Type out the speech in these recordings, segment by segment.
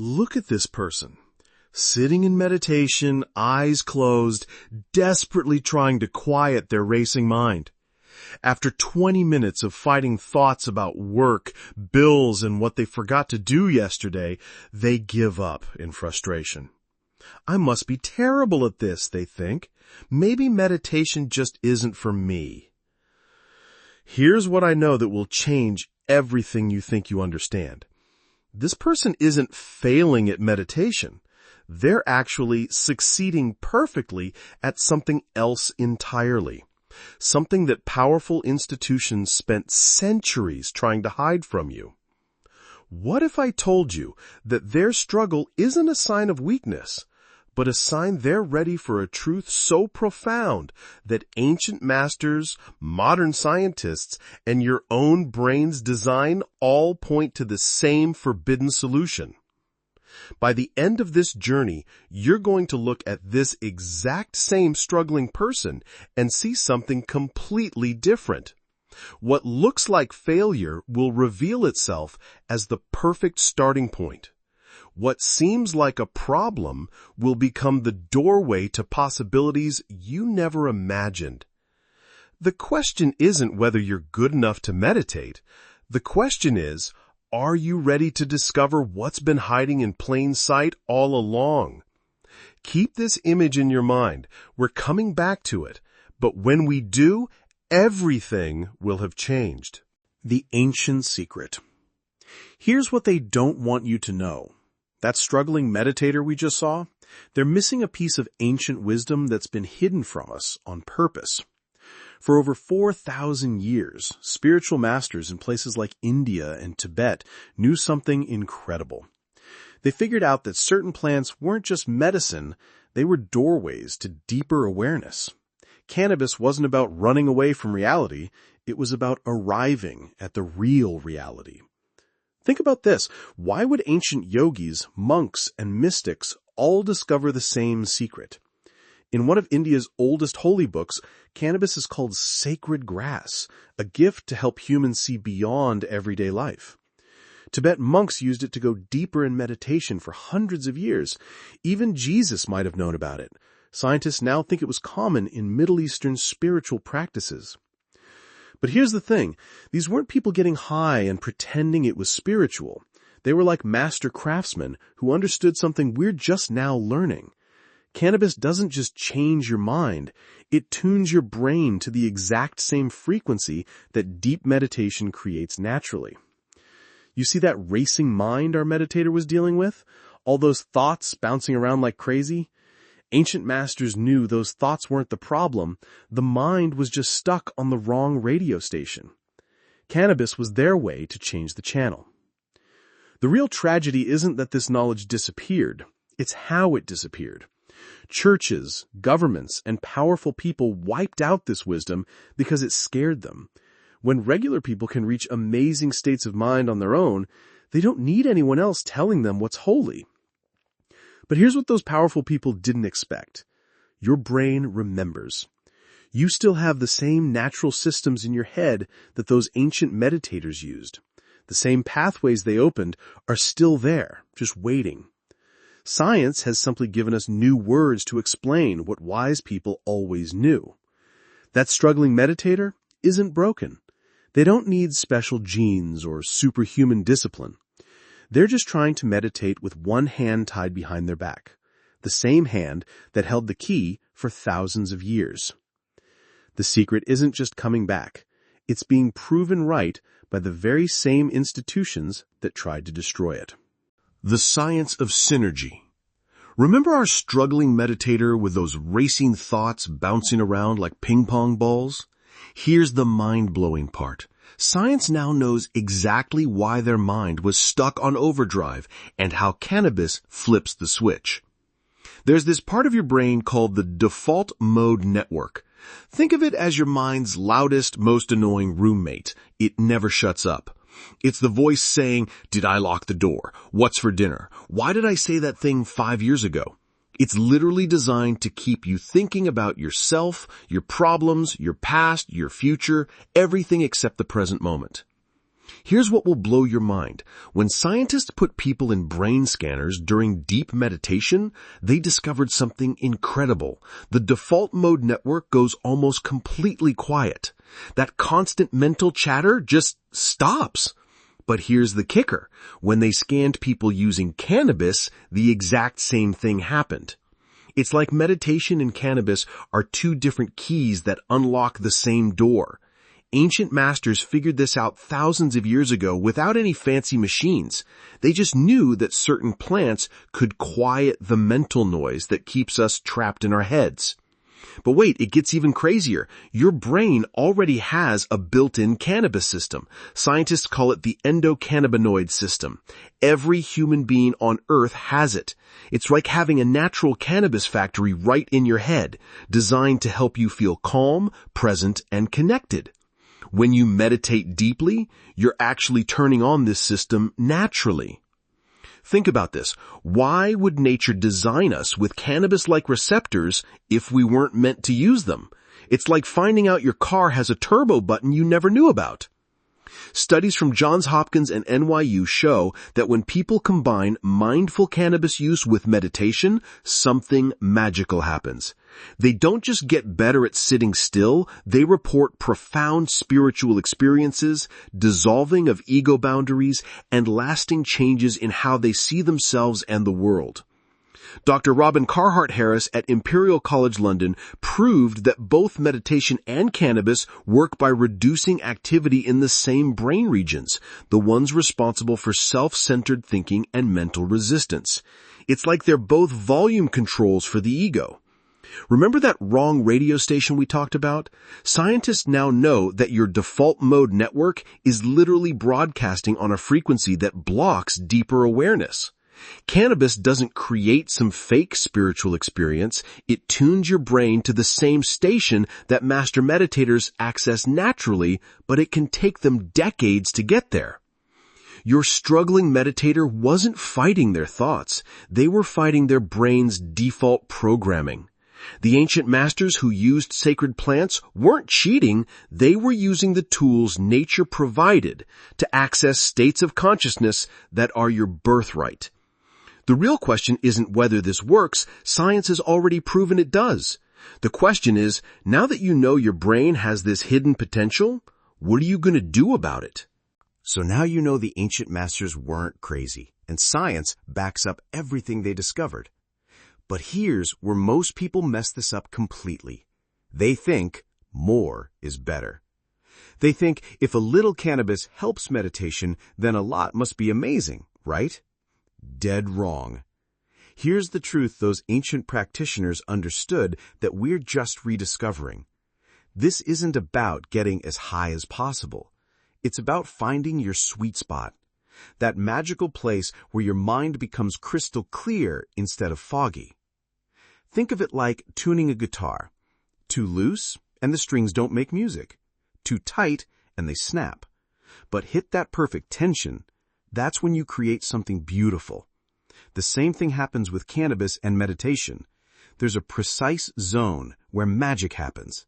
Look at this person, sitting in meditation, eyes closed, desperately trying to quiet their racing mind. After 20 minutes of fighting thoughts about work, bills, and what they forgot to do yesterday, they give up in frustration. I must be terrible at this, they think. Maybe meditation just isn't for me. Here's what I know that will change everything you think you understand. This person isn't failing at meditation. They're actually succeeding perfectly at something else entirely. Something that powerful institutions spent centuries trying to hide from you. What if I told you that their struggle isn't a sign of weakness, but a sign they're ready for a truth so profound that ancient masters, modern scientists, and your own brain's design all point to the same forbidden solution? By the end of this journey, you're going to look at this exact same struggling person and see something completely different. What looks like failure will reveal itself as the perfect starting point. What seems like a problem will become the doorway to possibilities you never imagined. The question isn't whether you're good enough to meditate. The question is, are you ready to discover what's been hiding in plain sight all along? Keep this image in your mind. We're coming back to it. But when we do, everything will have changed. The ancient secret. Here's what they don't want you to know. That struggling meditator we just saw, they're missing a piece of ancient wisdom that's been hidden from us on purpose. For over 4,000 years, spiritual masters in places like India and Tibet knew something incredible. They figured out that certain plants weren't just medicine, they were doorways to deeper awareness. Cannabis wasn't about running away from reality, it was about arriving at the real reality. Think about this. Why would ancient yogis, monks, and mystics all discover the same secret? In one of India's oldest holy books, cannabis is called sacred grass, a gift to help humans see beyond everyday life. Tibetan monks used it to go deeper in meditation for hundreds of years. Even Jesus might have known about it. Scientists now think it was common in Middle Eastern spiritual practices. But here's the thing. These weren't people getting high and pretending it was spiritual. They were like master craftsmen who understood something we're just now learning. Cannabis doesn't just change your mind, it tunes your brain to the exact same frequency that deep meditation creates naturally. You see that racing mind our meditator was dealing with? All those thoughts bouncing around like crazy? Ancient masters knew those thoughts weren't the problem, the mind was just stuck on the wrong radio station. Cannabis was their way to change the channel. The real tragedy isn't that this knowledge disappeared, it's how it disappeared. Churches, governments, and powerful people wiped out this wisdom because it scared them. When regular people can reach amazing states of mind on their own, they don't need anyone else telling them what's holy. But here's what those powerful people didn't expect. Your brain remembers. You still have the same natural systems in your head that those ancient meditators used. The same pathways they opened are still there, just waiting. Science has simply given us new words to explain what wise people always knew. That struggling meditator isn't broken. They don't need special genes or superhuman discipline. They're just trying to meditate with one hand tied behind their back, the same hand that held the key for thousands of years. The secret isn't just coming back. It's being proven right by the very same institutions that tried to destroy it. The science of synergy. Remember our struggling meditator with those racing thoughts bouncing around like ping pong balls? Here's the mind-blowing part. Science now knows exactly why their mind was stuck on overdrive and how cannabis flips the switch. There's this part of your brain called the default mode network. Think of it as your mind's loudest, most annoying roommate. It never shuts up. It's the voice saying, "Did I lock the door? What's for dinner? Why did I say that thing 5 years ago?" It's literally designed to keep you thinking about yourself, your problems, your past, your future, everything except the present moment. Here's what will blow your mind. When scientists put people in brain scanners during deep meditation, they discovered something incredible. The default mode network goes almost completely quiet. That constant mental chatter just stops. But here's the kicker. When they scanned people using cannabis, the exact same thing happened. It's like meditation and cannabis are two different keys that unlock the same door. Ancient masters figured this out thousands of years ago without any fancy machines. They just knew that certain plants could quiet the mental noise that keeps us trapped in our heads. But wait, it gets even crazier. Your brain already has a built-in cannabis system. Scientists call it the endocannabinoid system. Every human being on Earth has it. It's like having a natural cannabis factory right in your head, designed to help you feel calm, present, and connected. When you meditate deeply, you're actually turning on this system naturally. Think about this. Why would nature design us with cannabis-like receptors if we weren't meant to use them? It's like finding out your car has a turbo button you never knew about. Studies from Johns Hopkins and NYU show that when people combine mindful cannabis use with meditation, something magical happens. They don't just get better at sitting still, they report profound spiritual experiences, dissolving of ego boundaries, and lasting changes in how they see themselves and the world. Dr. Robin Carhart-Harris at Imperial College London proved that both meditation and cannabis work by reducing activity in the same brain regions, the ones responsible for self-centered thinking and mental resistance. It's like they're both volume controls for the ego. Remember that wrong radio station we talked about? Scientists now know that your default mode network is literally broadcasting on a frequency that blocks deeper awareness. Cannabis doesn't create some fake spiritual experience. It tunes your brain to the same station that master meditators access naturally, but it can take them decades to get there. Your struggling meditator wasn't fighting their thoughts. They were fighting their brain's default programming. The ancient masters who used sacred plants weren't cheating. They were using the tools nature provided to access states of consciousness that are your birthright. The real question isn't whether this works. Science has already proven it does. The question is, now that you know your brain has this hidden potential, what are you going to do about it? So now you know the ancient masters weren't crazy, and science backs up everything they discovered. But here's where most people mess this up completely. They think more is better. They think if a little cannabis helps meditation, then a lot must be amazing, right? Dead wrong. Here's the truth those ancient practitioners understood that we're just rediscovering. This isn't about getting as high as possible. It's about finding your sweet spot, that magical place where your mind becomes crystal clear instead of foggy. Think of it like tuning a guitar. Too loose, and the strings don't make music. Too tight, and they snap. But hit that perfect tension. That's when you create something beautiful. The same thing happens with cannabis and meditation. There's a precise zone where magic happens.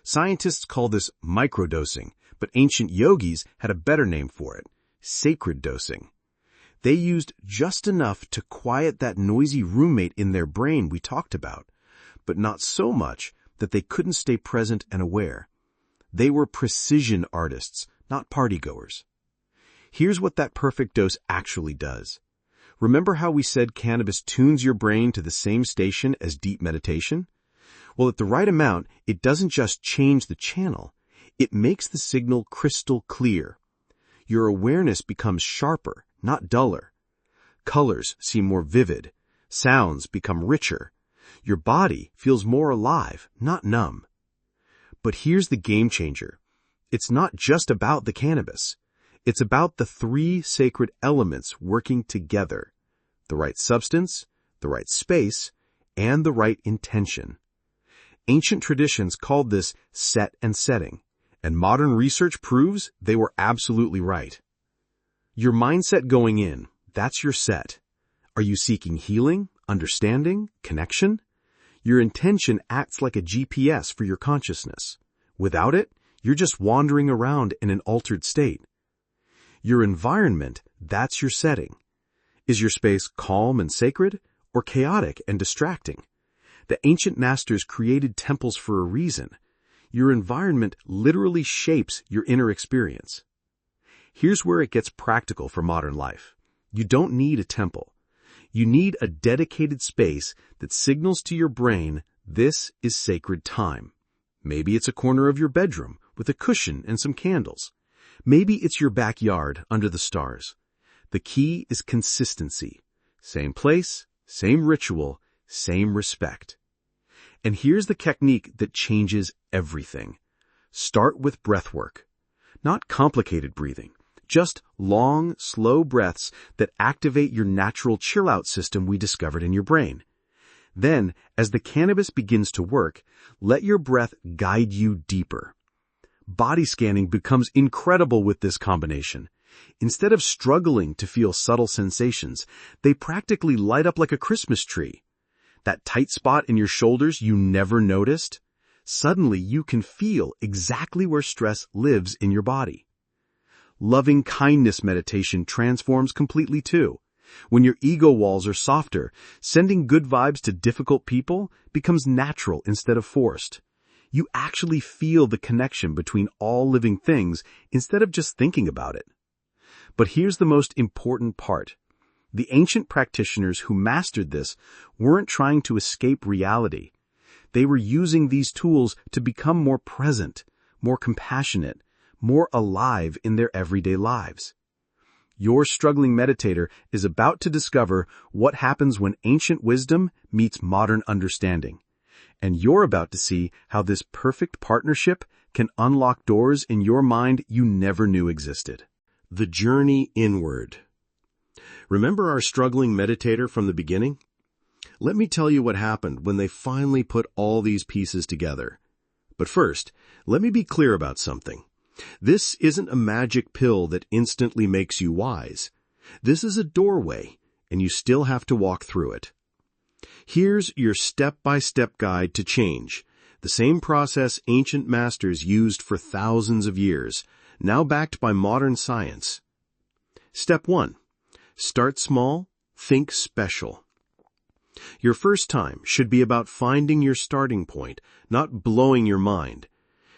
Scientists call this microdosing, but ancient yogis had a better name for it, sacred dosing. They used just enough to quiet that noisy roommate in their brain we talked about, but not so much that they couldn't stay present and aware. They were precision artists, not partygoers. Here's what that perfect dose actually does. Remember how we said cannabis tunes your brain to the same station as deep meditation? Well, at the right amount, it doesn't just change the channel. It makes the signal crystal clear. Your awareness becomes sharper, not duller. Colors seem more vivid. Sounds become richer. Your body feels more alive, not numb. But here's the game changer. It's not just about the cannabis. It's about the three sacred elements working together: the right substance, the right space, and the right intention. Ancient traditions called this set and setting, and modern research proves they were absolutely right. Your mindset going in, that's your set. Are you seeking healing, understanding, connection? Your intention acts like a GPS for your consciousness. Without it, you're just wandering around in an altered state. Your environment, that's your setting. Is your space calm and sacred, or chaotic and distracting? The ancient masters created temples for a reason. Your environment literally shapes your inner experience. Here's where it gets practical for modern life. You don't need a temple. You need a dedicated space that signals to your brain, this is sacred time. Maybe it's a corner of your bedroom with a cushion and some candles. Maybe it's your backyard under the stars. The key is consistency. Same place, same ritual, same respect. And here's the technique that changes everything. Start with breath work. Not complicated breathing, just long, slow breaths that activate your natural chill-out system we discovered in your brain. Then, as the cannabis begins to work, let your breath guide you deeper. Body scanning becomes incredible with this combination. Instead of struggling to feel subtle sensations, they practically light up like a Christmas tree. That tight spot in your shoulders you never noticed? Suddenly you can feel exactly where stress lives in your body. Loving kindness meditation transforms completely too. When your ego walls are softer, sending good vibes to difficult people becomes natural instead of forced. You actually feel the connection between all living things instead of just thinking about it. But here's the most important part. The ancient practitioners who mastered this weren't trying to escape reality. They were using these tools to become more present, more compassionate, more alive in their everyday lives. Your struggling meditator is about to discover what happens when ancient wisdom meets modern understanding. And you're about to see how this perfect partnership can unlock doors in your mind you never knew existed. The journey inward. Remember our struggling meditator from the beginning? Let me tell you what happened when they finally put all these pieces together. But first, let me be clear about something. This isn't a magic pill that instantly makes you wise. This is a doorway, and you still have to walk through it. Here's your step-by-step guide to change, the same process ancient masters used for thousands of years, now backed by modern science. Step 1. Start small, think special. Your first time should be about finding your starting point, not blowing your mind.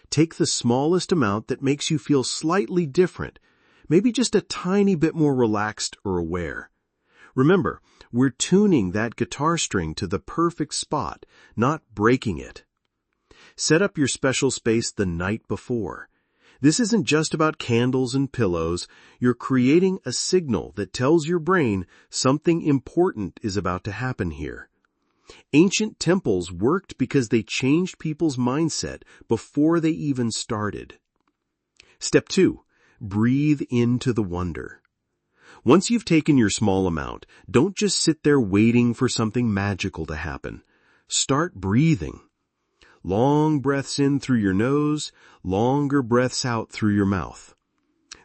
Take the smallest amount that makes you feel slightly different, maybe just a tiny bit more relaxed or aware. Remember, we're tuning that guitar string to the perfect spot, not breaking it. Set up your special space the night before. This isn't just about candles and pillows. You're creating a signal that tells your brain something important is about to happen here. Ancient temples worked because they changed people's mindset before they even started. Step 2. Breathe into the wonder. Once you've taken your small amount, don't just sit there waiting for something magical to happen. Start breathing. Long breaths in through your nose, longer breaths out through your mouth.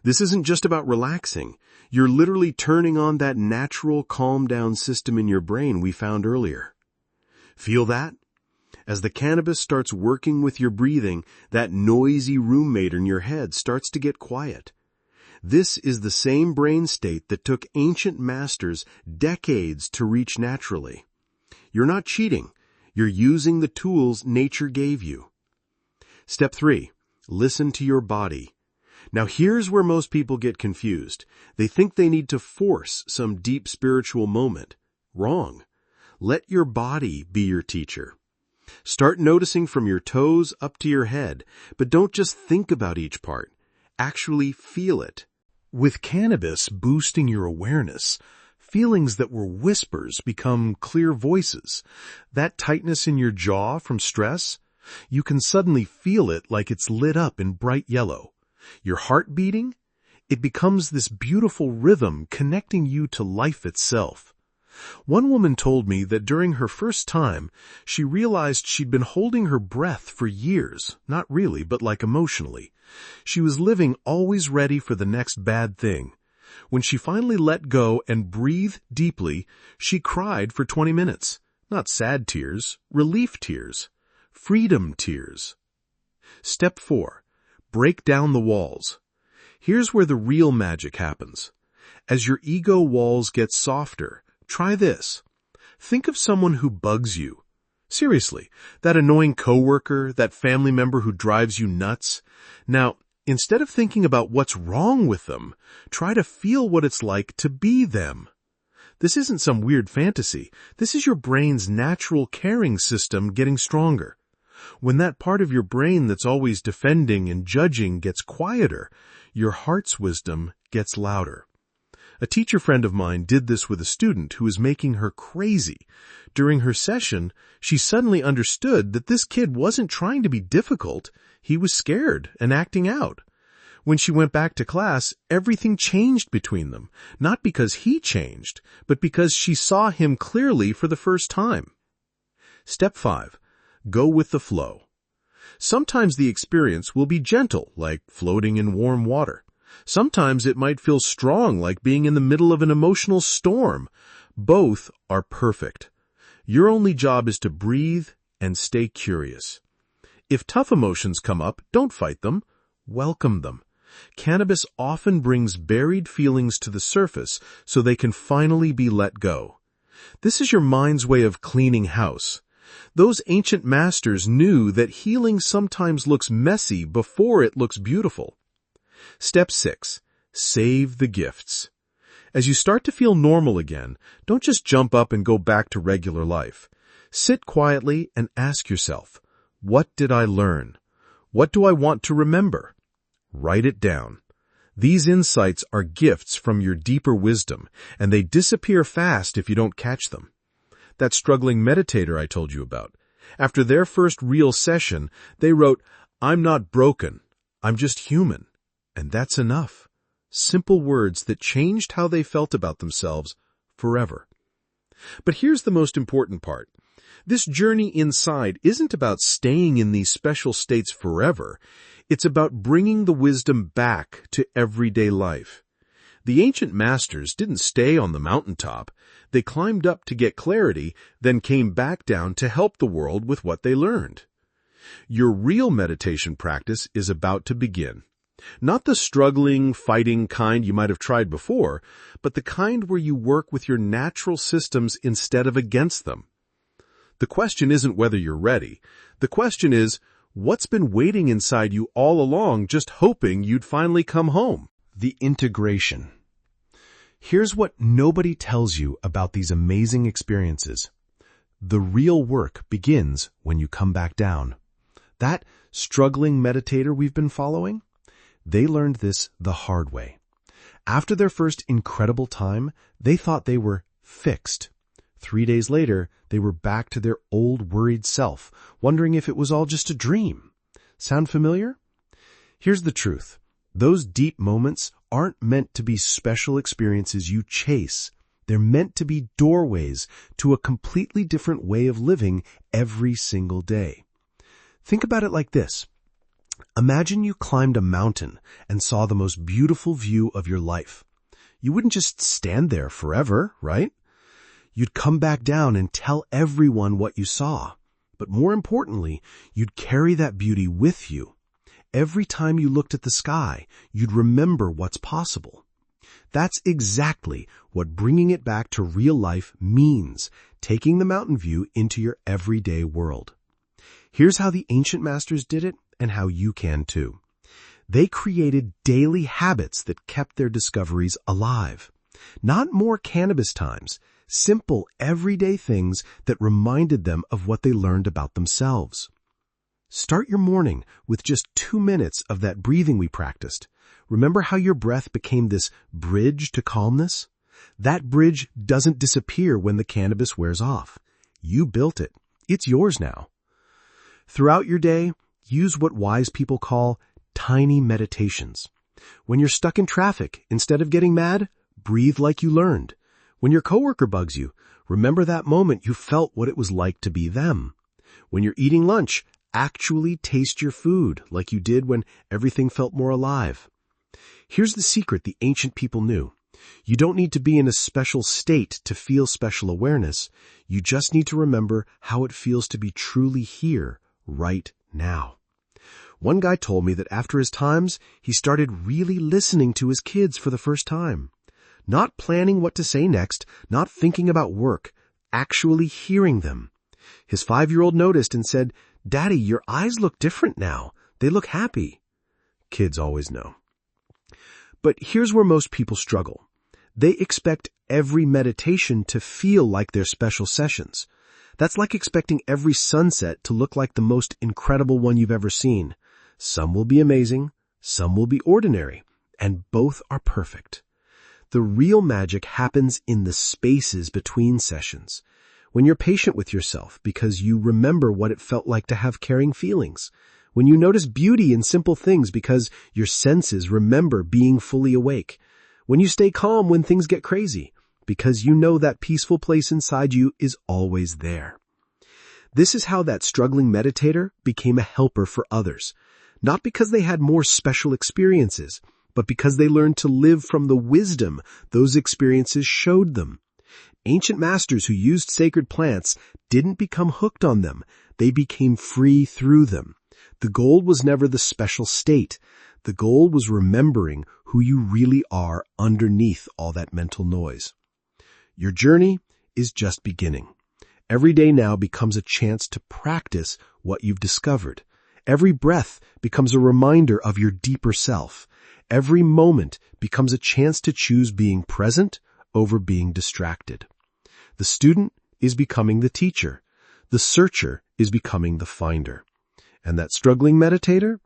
This isn't just about relaxing. You're literally turning on that natural calm-down system in your brain we found earlier. Feel that? As the cannabis starts working with your breathing, that noisy roommate in your head starts to get quiet. This is the same brain state that took ancient masters decades to reach naturally. You're not cheating. You're using the tools nature gave you. Step 3. Listen to your body. Now here's where most people get confused. They think they need to force some deep spiritual moment. Wrong. Let your body be your teacher. Start noticing from your toes up to your head, but don't just think about each part. Actually feel it. With cannabis boosting your awareness, feelings that were whispers become clear voices. That tightness in your jaw from stress, you can suddenly feel it like it's lit up in bright yellow. Your heart beating, it becomes this beautiful rhythm connecting you to life itself. One woman told me that during her first time, she realized she'd been holding her breath for years, not really, but like emotionally. She was living always ready for the next bad thing. When she finally let go and breathed deeply, she cried for 20 minutes. Not sad tears, relief tears, freedom tears. Step 4. Break down the walls. Here's where the real magic happens. As your ego walls get softer, try this. Think of someone who bugs you. Seriously, that annoying coworker, that family member who drives you nuts. Now, instead of thinking about what's wrong with them, try to feel what it's like to be them. This isn't some weird fantasy. This is your brain's natural caring system getting stronger. When that part of your brain that's always defending and judging gets quieter, your heart's wisdom gets louder. A teacher friend of mine did this with a student who was making her crazy. During her session, she suddenly understood that this kid wasn't trying to be difficult. He was scared and acting out. When she went back to class, everything changed between them, not because he changed, but because she saw him clearly for the first time. Step 5. Go with the flow. Sometimes the experience will be gentle, like floating in warm water. Sometimes it might feel strong, like being in the middle of an emotional storm. Both are perfect. Your only job is to breathe and stay curious. If tough emotions come up, don't fight them. Welcome them. Cannabis often brings buried feelings to the surface so they can finally be let go. This is your mind's way of cleaning house. Those ancient masters knew that healing sometimes looks messy before it looks beautiful. Step 6. Save the gifts. As you start to feel normal again, don't just jump up and go back to regular life. Sit quietly and ask yourself, what did I learn? What do I want to remember? Write it down. These insights are gifts from your deeper wisdom, and they disappear fast if you don't catch them. That struggling meditator I told you about. After their first real session, they wrote, "I'm not broken. I'm just human." And that's enough. Simple words that changed how they felt about themselves forever. But here's the most important part. This journey inside isn't about staying in these special states forever. It's about bringing the wisdom back to everyday life. The ancient masters didn't stay on the mountaintop. They climbed up to get clarity, then came back down to help the world with what they learned. Your real meditation practice is about to begin. Not the struggling, fighting kind you might have tried before, but the kind where you work with your natural systems instead of against them. The question isn't whether you're ready. The question is, what's been waiting inside you all along, just hoping you'd finally come home? The integration. Here's what nobody tells you about these amazing experiences. The real work begins when you come back down. That struggling meditator we've been following, they learned this the hard way. After their first incredible time, they thought they were fixed. 3 days later, they were back to their old worried self, wondering if it was all just a dream. Sound familiar? Here's the truth. Those deep moments aren't meant to be special experiences you chase. They're meant to be doorways to a completely different way of living every single day. Think about it like this. Imagine you climbed a mountain and saw the most beautiful view of your life. You wouldn't just stand there forever, right? You'd come back down and tell everyone what you saw. But more importantly, you'd carry that beauty with you. Every time you looked at the sky, you'd remember what's possible. That's exactly what bringing it back to real life means, taking the mountain view into your everyday world. Here's how the ancient masters did it and how you can too. They created daily habits that kept their discoveries alive. Not more cannabis times, simple everyday things that reminded them of what they learned about themselves. Start your morning with just 2 minutes of that breathing we practiced. Remember how your breath became this bridge to calmness? That bridge doesn't disappear when the cannabis wears off. You built it. It's yours now. Throughout your day, use what wise people call tiny meditations. When you're stuck in traffic, instead of getting mad, breathe like you learned. When your coworker bugs you, remember that moment you felt what it was like to be them. When you're eating lunch, actually taste your food like you did when everything felt more alive. Here's the secret the ancient people knew. You don't need to be in a special state to feel special awareness. You just need to remember how it feels to be truly here, right now. One guy told me that after his times, he started really listening to his kids for the first time. Not planning what to say next, not thinking about work, actually hearing them. His 5-year-old noticed and said, "Daddy, your eyes look different now. They look happy." Kids always know. But here's where most people struggle. They expect every meditation to feel like their special sessions. That's like expecting every sunset to look like the most incredible one you've ever seen. Some will be amazing, some will be ordinary, and both are perfect. The real magic happens in the spaces between sessions. When you're patient with yourself because you remember what it felt like to have caring feelings. When you notice beauty in simple things because your senses remember being fully awake. When you stay calm when things get crazy because you know that peaceful place inside you is always there. This is how that struggling meditator became a helper for others. Not because they had more special experiences, but because they learned to live from the wisdom those experiences showed them. Ancient masters who used sacred plants didn't become hooked on them. They became free through them. The goal was never the special state. The goal was remembering who you really are underneath all that mental noise. Your journey is just beginning. Every day now becomes a chance to practice what you've discovered. Every breath becomes a reminder of your deeper self. Every moment becomes a chance to choose being present over being distracted. The student is becoming the teacher. The searcher is becoming the finder. And that struggling meditator,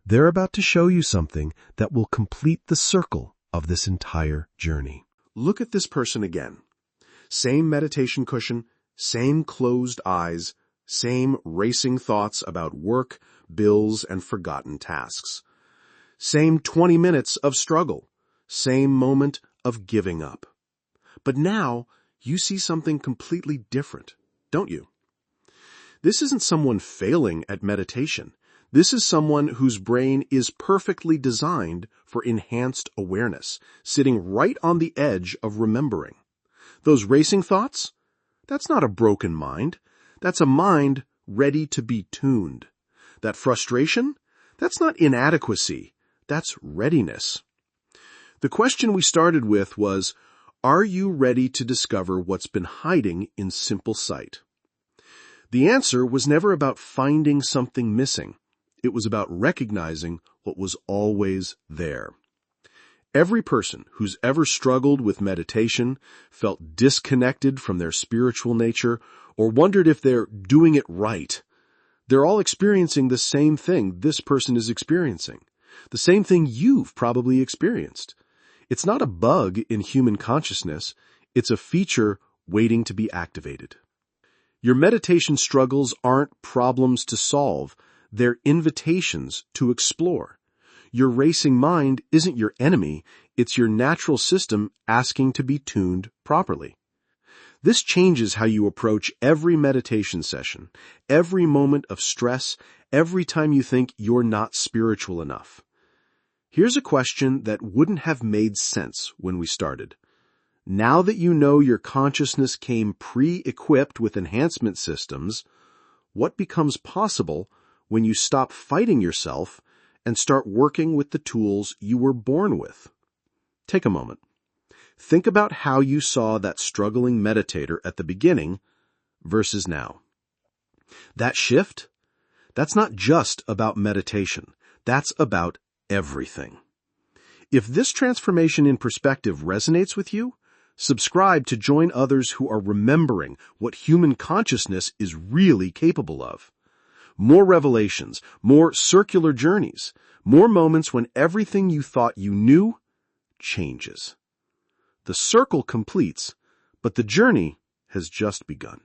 they're about to show you something that will complete the circle of this entire journey. Look at this person again. Same meditation cushion, same closed eyes, same racing thoughts about work, bills, and forgotten tasks. Same 20 minutes of struggle, same moment of giving up. But now you see something completely different, don't you? This isn't someone failing at meditation. This is someone whose brain is perfectly designed for enhanced awareness, sitting right on the edge of remembering. Those racing thoughts? That's not a broken mind. That's a mind ready to be tuned. That frustration? That's not inadequacy. That's readiness. The question we started with was, are you ready to discover what's been hiding in simple sight? The answer was never about finding something missing. It was about recognizing what was always there. Every person who's ever struggled with meditation, felt disconnected from their spiritual nature, or wondered if they're doing it right, they're all experiencing the same thing this person is experiencing. The same thing you've probably experienced. It's not a bug in human consciousness. It's a feature waiting to be activated. Your meditation struggles aren't problems to solve. They're invitations to explore. Your racing mind isn't your enemy. It's your natural system asking to be tuned properly. This changes how you approach every meditation session, every moment of stress, every time you think you're not spiritual enough. Here's a question that wouldn't have made sense when we started. Now that you know your consciousness came pre-equipped with enhancement systems, what becomes possible when you stop fighting yourself and start working with the tools you were born with? Take a moment. Think about how you saw that struggling meditator at the beginning versus now. That shift, that's not just about meditation. That's about everything. If this transformation in perspective resonates with you, subscribe to join others who are remembering what human consciousness is really capable of. More revelations, more circular journeys, more moments when everything you thought you knew changes. The circle completes, but the journey has just begun.